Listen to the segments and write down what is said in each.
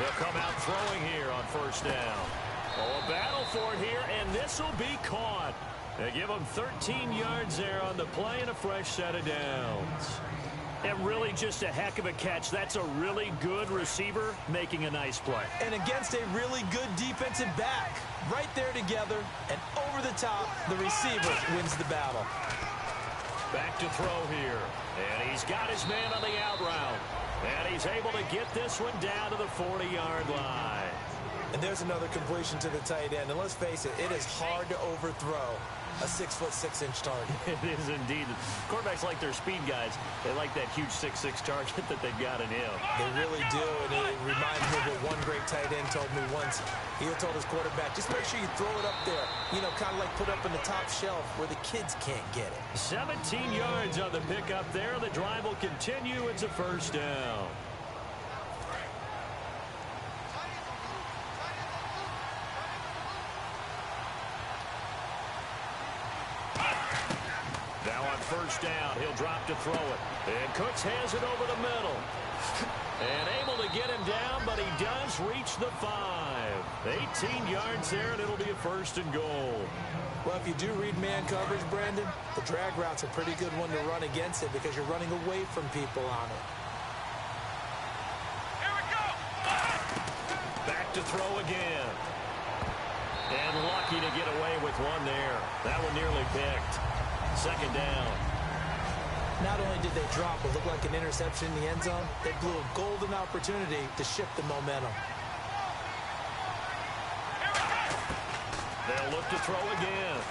They'll come out throwing here on first down. Oh, a battle for it here, and this will be caught. They give him 13 yards there on the play and a fresh set of downs. And really just a heck of a catch. That's a really good receiver making a nice play. And against a really good defensive back. Right there together, and over the top, the receiver wins the battle. Back to throw here. And he's got his man on the out route. And he's able to get this one down to the 40-yard line. And there's another completion to the tight end. And let's face it, it is hard to overthrow a 6'6" target. It is indeed. Quarterbacks like their speed guys. They like that huge 6'6" target that they've got in him. They really do, and it reminds me of what one great tight end told me once. He told his quarterback, just make sure you throw it up there. You know, kind of like put up in the top shelf where the kids can't get it. 17 yards on the pickup there. The drive will continue. It's a first down. First down, he'll drop to throw it. And Cooks has it over the middle. And able to get him down, but he does reach the 5. 18 yards there, and it'll be a first and goal. Well, if you do read man coverage, Brandon, the drag route's a pretty good one to run against it because you're running away from people on it. Here we go! Back to throw again. And lucky to get away with one there. That one nearly picked. Second down. Not only did they drop what looked like an interception in the end zone, they blew a golden opportunity to shift the momentum. They'll look to throw again.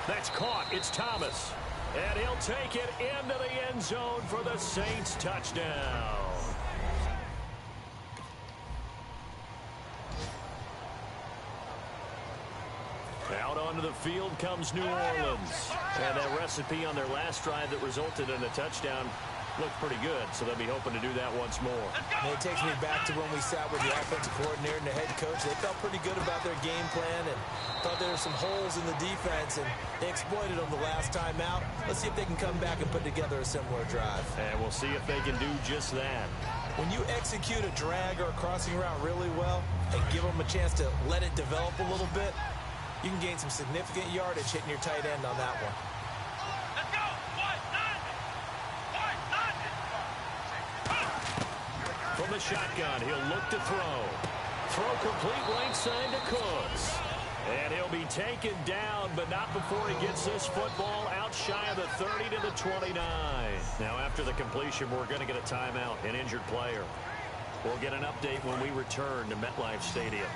That's caught. It's Thomas. And he'll take it into the end zone for the Saints touchdown. Out onto the field comes New Orleans. And that recipe on their last drive that resulted in a touchdown looked pretty good, so they'll be hoping to do that once more. And it takes me back to when we sat with the offensive coordinator and the head coach. They felt pretty good about their game plan and thought there were some holes in the defense, and they exploited them the last time out. Let's see if they can come back and put together a similar drive. And we'll see if they can do just that. When you execute a drag or a crossing route really well and give them a chance to let it develop a little bit, you can gain some significant yardage hitting your tight end on that one. Let's go! From the shotgun, he'll look to throw. Throw complete right side to Cooks. And he'll be taken down, but not before he gets this football out shy of the 30 to the 29. Now, after the completion, we're going to get a timeout, an injured player. We'll get an update when we return to MetLife Stadium.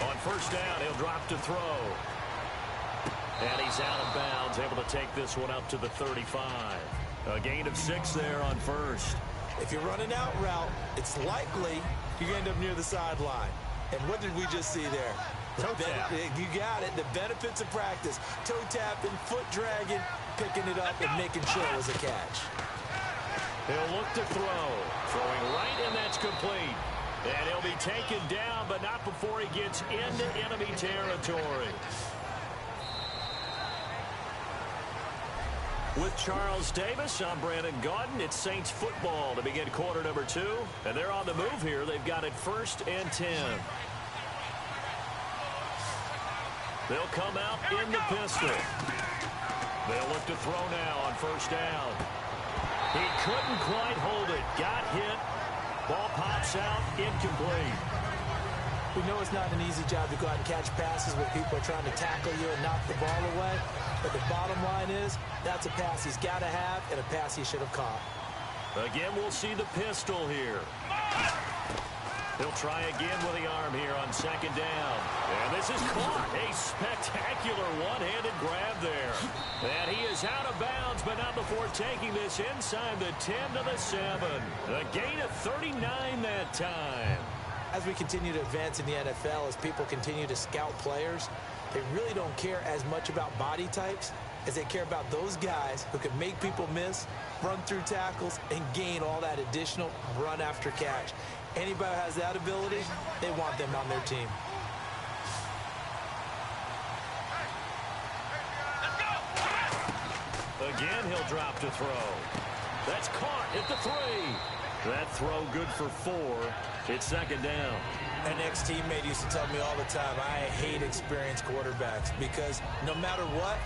On first down, he'll drop to throw. And he's out of bounds, able to take this one up to the 35. A gain of 6 there on first. If you're running out route, it's likely you're going to end up near the sideline. And what did we just see there? Toe tap. You got it. The benefits of practice. Toe tapping, foot dragging, picking it up, and making sure it was a catch. He'll look to throw. Throwing right, and that's complete. And he'll be taken down, but not before he gets into enemy territory. With Charles Davis, I'm Brandon Gaudin. It's Saints football to begin quarter number 2. And they're on the move here. They've got it 1st and 10. They'll come out in the pistol. They'll look to throw now on first down. He couldn't quite hold it. Got hit. Ball pops out. Incomplete. We know it's not an easy job to go out and catch passes where people are trying to tackle you and knock the ball away. But the bottom line is, that's a pass he's got to have and a pass he should have caught. Again, we'll see the pistol here. He'll try again with the arm here on second down. And this is caught. A spectacular one-handed grab there. And he is out of bounds, but not before taking this inside the 10 to the 7. A gain of 39 that time. As we continue to advance in the NFL, as people continue to scout players, they really don't care as much about body types as they care about those guys who can make people miss, run through tackles, and gain all that additional run after catch. Anybody who has that ability, they want them on their team. Again, he'll drop to throw. That's caught at the 3. That throw good for 4. It's second down. An ex-teammate used to tell me all the time, I hate experienced quarterbacks because no matter what,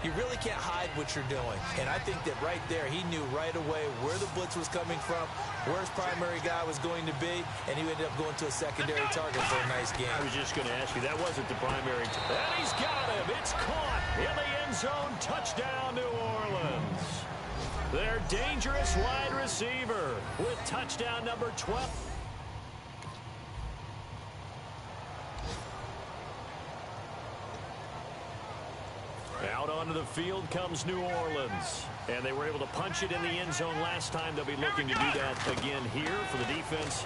you really can't hide what you're doing. And I think that right there, he knew right away where the blitz was coming from, where his primary guy was going to be, and he ended up going to a secondary target for a nice game. I was just going to ask you, that wasn't the primary. And he's got him. It's caught in the end zone. Touchdown, New Orleans. Their dangerous wide receiver with touchdown number 12. Out onto the field comes New Orleans. And they were able to punch it in the end zone last time. They'll be looking to do that again here for the defense.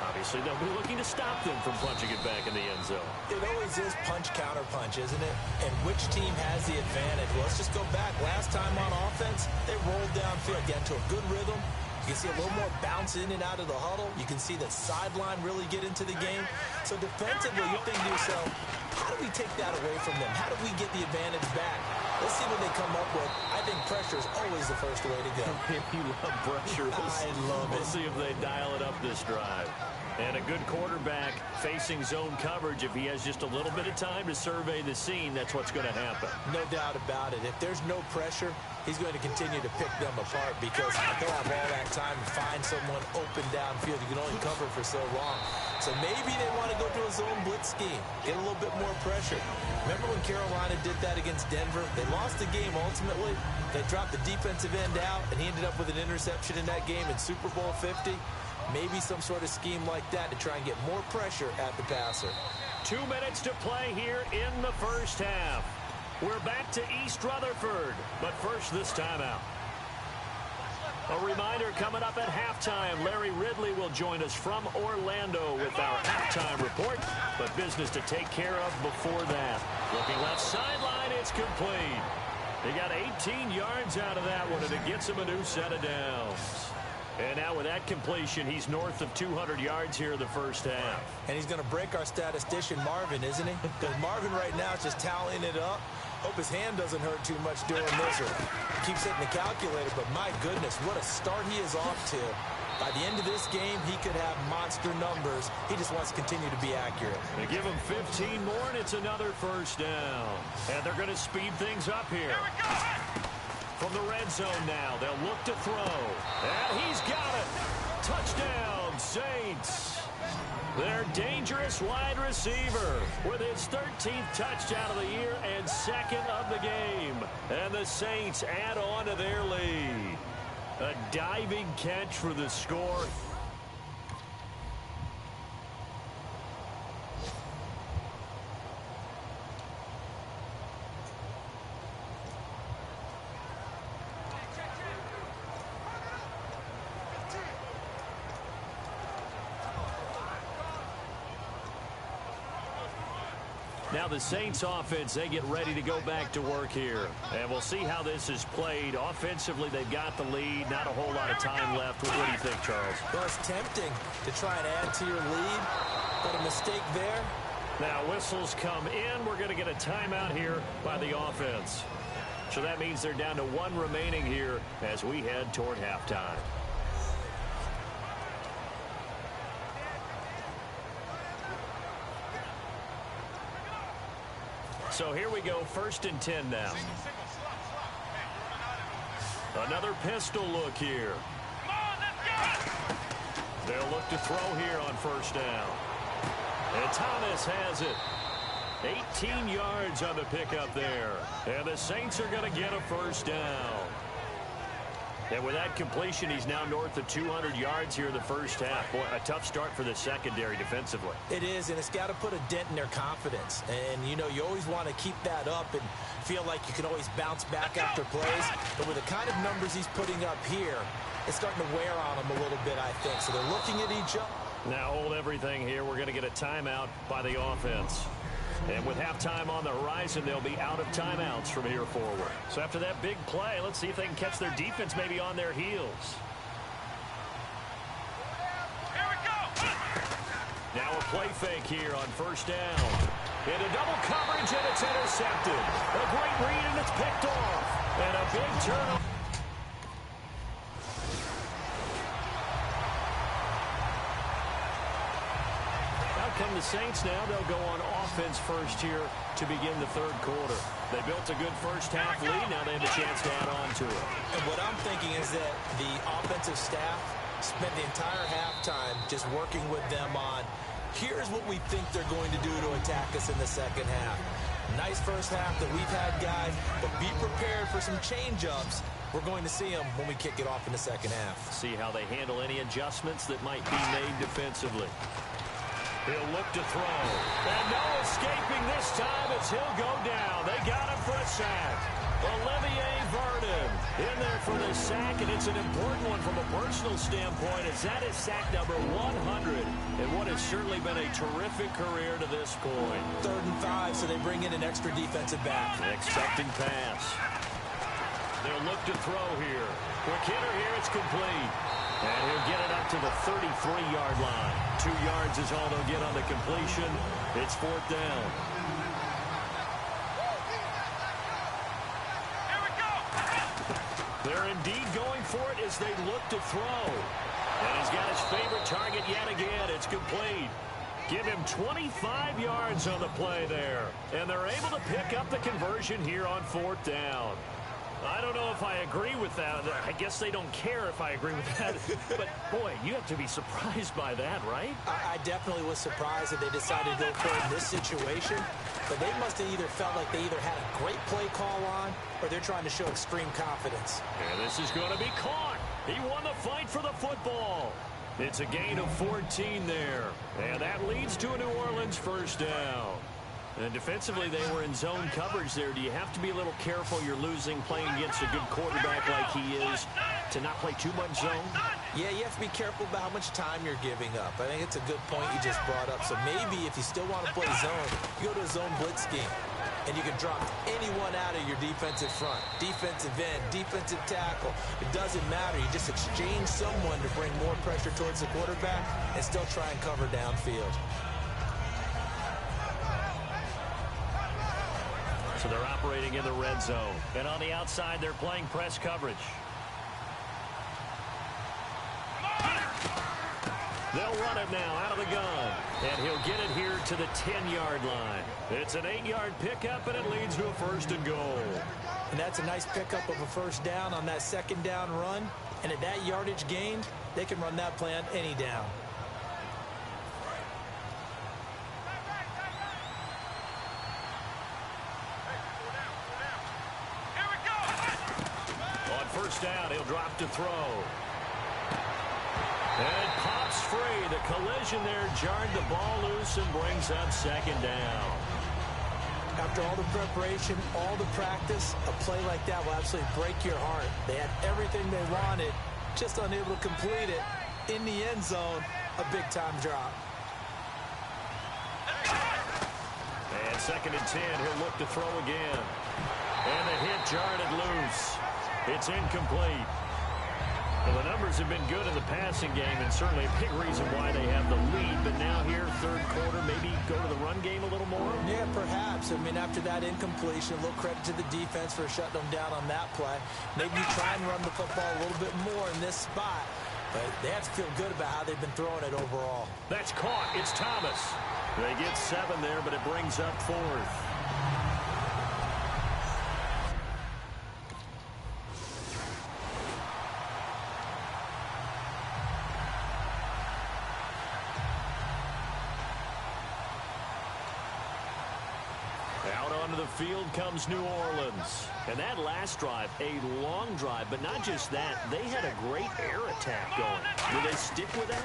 Obviously, they'll be looking to stop them from punching it back in the end zone. It always is punch-counter-punch, isn't it? And which team has the advantage? Well, let's just go back. Last time on offense, they rolled downfield, get into a good rhythm. You can see a little more bounce in and out of the huddle. You can see the sideline really get into the game. So defensively, you're thinking to yourself, how do we take that away from them? How do we get the advantage back? Let's see what they come up with. I think pressure is always the first way to go. You love pressure. I love it. We'll see if they dial it up this drive. And a good quarterback facing zone coverage, if he has just a little bit of time to survey the scene, that's what's going to happen. No doubt about it. If there's no pressure, he's going to continue to pick them apart because they'll have all that time to find someone open downfield. You can only cover for so long. So maybe they want to go to a zone blitz scheme, get a little bit more pressure. Remember when Carolina did that against Denver? They lost the game ultimately. They dropped the defensive end out, and he ended up with an interception in that game in Super Bowl 50. Maybe some sort of scheme like that to try and get more pressure at the passer. 2 minutes to play here in the first half. We're back to East Rutherford, but first this timeout. A reminder coming up at halftime, Larry Ridley will join us from Orlando with our halftime report, but business to take care of before that. Looking left sideline, it's complete. He got 18 yards out of that one, and it gets him a new set of downs. And now with that completion, he's north of 200 yards here in the first half. And he's going to break our statistician, Marvin, isn't he? Because Marvin right now is just tallying it up. Hope his hand doesn't hurt too much doing this or keeps hitting the calculator. But my goodness, what a start he is off to. By the end of this game, he could have monster numbers. He just wants to continue to be accurate. They give him 15 more, and it's another first down. And they're going to speed things up here. From the red zone now, they'll look to throw. And he's got it. Touchdown, Saints. Their dangerous wide receiver with his 13th touchdown of the year and second of the game. And the Saints add on to their lead. A diving catch for the score. Now the Saints offense, they get ready to go back to work here. And we'll see how this is played. Offensively, they've got the lead. Not a whole lot of time left. What do you think, Charles? Well, it's tempting to try and add to your lead, but a mistake there. Now whistles come in. We're going to get a timeout here by the offense. So that means they're down to 1 remaining here as we head toward halftime. So here we go, 1st and 10 now. Another pistol look here. They'll look to throw here on 1st down. And Thomas has it. 18 yards on the pickup there. And the Saints are going to get a 1st down. And with that completion, he's now north of 200 yards here in the first half. Boy, a tough start for the secondary defensively. It is, and it's got to put a dent in their confidence. And, you know, you always want to keep that up and feel like you can always bounce back after plays. But with the kind of numbers he's putting up here, it's starting to wear on them a little bit, I think. So they're looking at each other. Now hold everything here. We're going to get a timeout by the offense. And with halftime on the horizon, they'll be out of timeouts from here forward. So after that big play, let's see if they can catch their defense maybe on their heels. Here we go. Now a play fake here on 1st down. Into double coverage, and it's intercepted. A great read, and it's picked off. And a big turnover. the Saints now, they'll go on offense first here to begin the third quarter. They built a good first-half lead. Now they have a chance to add on to it. And what I'm thinking is that the offensive staff spent the entire halftime just working with them on, here's what we think they're going to do to attack us in the second half. Nice first half that we've had, guys, but be prepared for some change-ups. We're going to see them when we kick it off in the second half. See how they handle any adjustments that might be made defensively. He'll look to throw. And no escaping this time as he'll go down. They got him for a sack. Olivier Vernon in there for the sack, and it's an important one from a personal standpoint, as that is sack number 100, and what has certainly been a terrific career to this point. 3rd and 5, so they bring in an extra defensive back. Expecting pass. They'll look to throw here. Quick hitter here, it's complete. And he'll get it up to the 33-yard line. 2 yards is all they'll get on the completion. It's 4th down. They're indeed going for it as they look to throw. And he's got his favorite target yet again. It's complete. Give him 25 yards on the play there. And they're able to pick up the conversion here on 4th down. I don't know if I agree with that. I guess they don't care if I agree with that. But, boy, you have to be surprised by that, right? I definitely was surprised that they decided to go for it in this situation. But they must have either felt like they either had a great play call on or they're trying to show extreme confidence. And this is going to be caught. He won the fight for the football. It's a gain of 14 there. And that leads to a New Orleans first down. And defensively, they were in zone coverage there. Do you have to be a little careful? You're losing playing against a good quarterback like he is to not play too much zone? Yeah, you have to be careful about how much time you're giving up. I think it's a good point you just brought up. So maybe if you still want to play zone, you go to a zone blitz scheme. And you can drop anyone out of your defensive front. Defensive end, defensive tackle. It doesn't matter. You just exchange someone to bring more pressure towards the quarterback and still try and cover downfield. So they're operating in the red zone. And on the outside, they're playing press coverage. They'll run it now out of the gun. And he'll get it here to the 10-yard line. It's an 8-yard pickup, and it leads to a 1st and goal. And that's a nice pickup of a first down on that 2nd down run. And at that yardage gained, they can run that play on any down. First down, he'll drop to throw. And it pops free. The collision there jarred the ball loose and brings up 2nd down. After all the preparation, all the practice, a play like that will absolutely break your heart. They had everything they wanted, just unable to complete it. In the end zone, a big-time drop. And 2nd and 10, he'll look to throw again. And the hit jarred it loose. It's incomplete. Well, the numbers have been good in the passing game, and certainly a big reason why they have the lead. But now here, 3rd quarter, maybe go to the run game a little more? Yeah, perhaps. I mean, after that incompletion, a little credit to the defense for shutting them down on that play. Maybe you try and run the football a little bit more in this spot. But they have to feel good about how they've been throwing it overall. That's caught. It's Thomas. They get 7 there, but it brings up 4th. Out onto the field comes New Orleans. And that last drive, a long drive, but not just that. They had a great air attack going. Will they stick with that?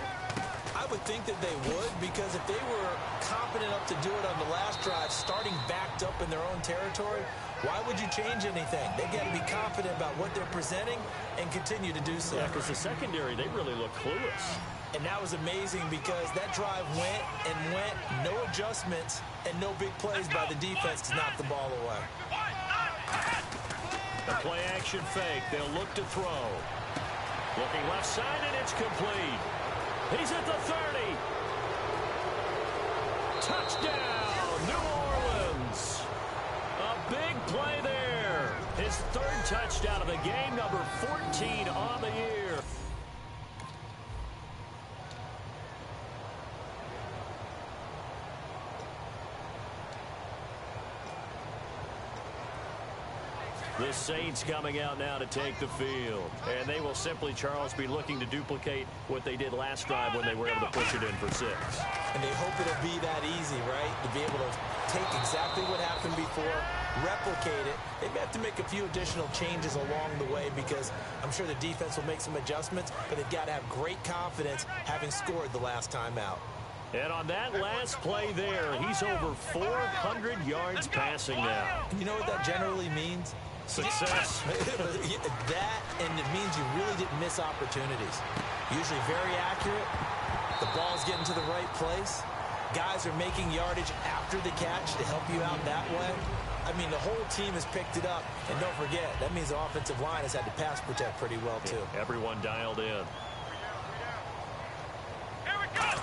I would think that they would, because if they were confident enough to do it on the last drive, starting backed up in their own territory, why would you change anything? They got to be confident about what they're presenting and continue to do so. Yeah, because the secondary, they really look clueless. And that was amazing because that drive went and went, no adjustments, and no big plays by the defense to knock the ball away. The play-action fake. They'll look to throw. Looking left side, and it's complete. He's at the 30. Touchdown, New Orleans. A big play there. His 3rd touchdown of the game, number 14 on the year. The Saints coming out now to take the field. And they will simply, Charles, be looking to duplicate what they did last drive when they were able to push it in for 6. And they hope it'll be that easy, right? To be able to take exactly what happened before, replicate it. They may have to make a few additional changes along the way because I'm sure the defense will make some adjustments, but they've got to have great confidence having scored the last time out. And on that last play there, he's over 400 yards passing now. And you know what that generally means? Success. That, and it means you really didn't miss opportunities. Usually very accurate. The ball's getting to the right place. Guys are making yardage after the catch to help you out that way. I mean, the whole team has picked it up. And don't forget, that means the offensive line has had to pass protect pretty well, too. Yeah, everyone dialed in. Here we go.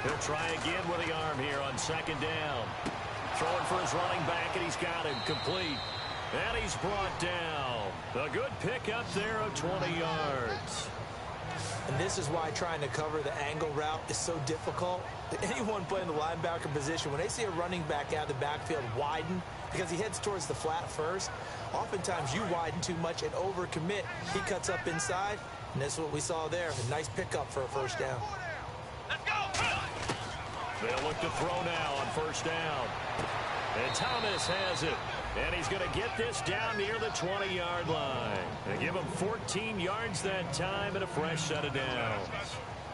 He'll try again with the arm here on 2nd down. Throwing for his running back, and he's got him complete. And he's brought down. A good pickup there of 20 yards. And this is why trying to cover the angle route is so difficult. Anyone playing the linebacker position, when they see a running back out of the backfield widen, because he heads towards the flat first, oftentimes you widen too much and overcommit. He cuts up inside, and that's what we saw there. A nice pickup for a 1st down. Let's go. They'll look to throw now on 1st down. And Thomas has it. And he's going to get this down near the 20-yard line. And give him 14 yards that time and a fresh set of downs.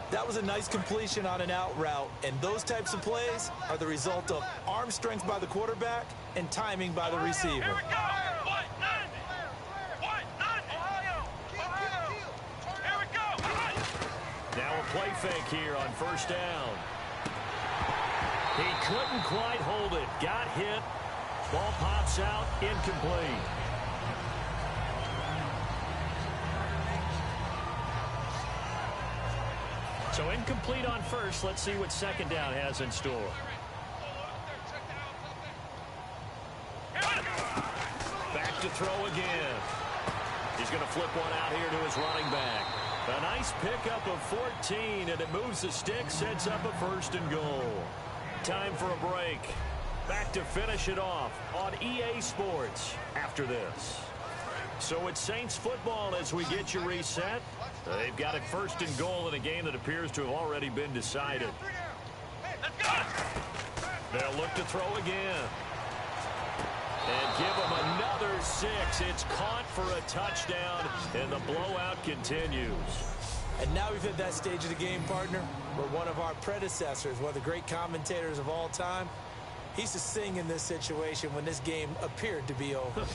That was a nice completion on an out route. And those types of plays are the result of arm strength by the quarterback and timing by the receiver. Here we go. What? None. What? None. Here we go. Now a play fake here on 1st down. He couldn't quite hold it. Got hit. Ball pops out, incomplete. So incomplete on 1st. Let's see what 2nd down has in store. Back to throw again. He's going to flip one out here to his running back. A nice pickup of 14, and it moves the stick, sets up a 1st and goal. Time for a break. Back to finish it off on EA Sports after this. So it's Saints football as we get you reset. They've got it 1st and goal in a game that appears to have already been decided. They'll look to throw again. And give them another 6. It's caught for a touchdown, and the blowout continues. And now we've hit that stage of the game, partner, where one of our predecessors, one of the great commentators of all time, he used to sing in this situation when this game appeared to be over.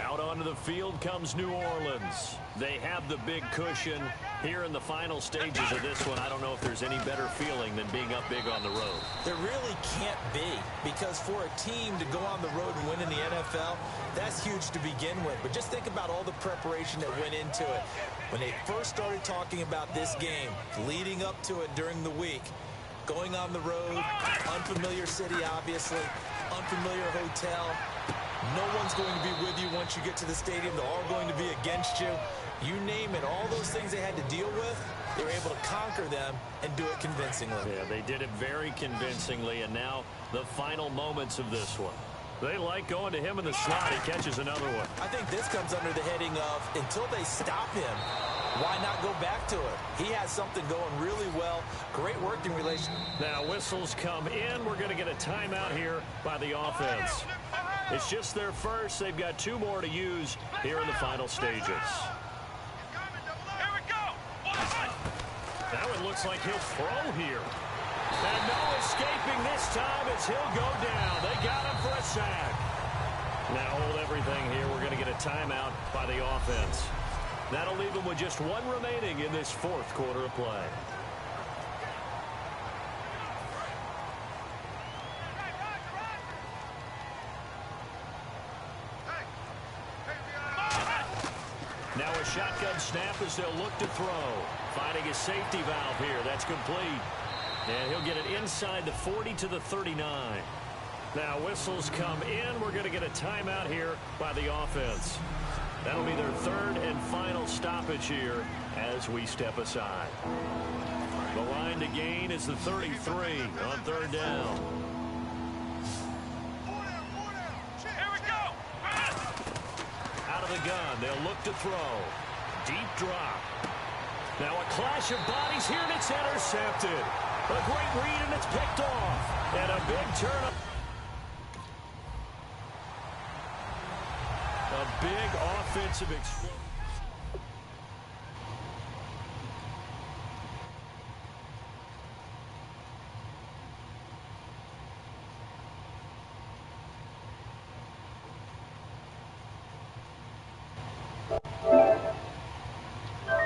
Out onto the field comes New Orleans. They have the big cushion. Here in the final stages of this one, I don't know if there's any better feeling than being up big on the road. There really can't be, because for a team to go on the road and win in the NFL, that's huge to begin with. But just think about all the preparation that went into it. When they first started talking about this game, leading up to it during the week, going on the road, unfamiliar city, obviously, unfamiliar hotel. No one's going to be with you once you get to the stadium. They're all going to be against you. You name it, all those things they had to deal with, they were able to conquer them and do it convincingly. Yeah, they did it very convincingly, and now the final moments of this one. They like going to him in the slot. He catches another one. I think this comes under the heading of, until they stop him, why not go back to it? He has something going really well. Great working relation. Now whistles come in. We're going to get a timeout here by the offense. It's just their first. They've got 2 more to use here in the final stages. That one looks like he'll throw here. And no escaping this time as he'll go down. They got him for a sack. Now hold everything here. We're going to get a timeout by the offense. That'll leave them with just 1 remaining in this 4th quarter of play. Now a shotgun snap as they'll look to throw. Finding a safety valve here. That's complete. And he'll get it inside the 40 to the 39. Now whistles come in. We're going to get a timeout here by the offense. That'll be their 3rd and final stoppage here as we step aside. The line to gain is the 33 on third down. Here we go. Out of the gun, they'll look to throw. Deep drop. Now a clash of bodies here, and it's intercepted. A great read, and it's picked off. And a big turn. A big offensive explosion.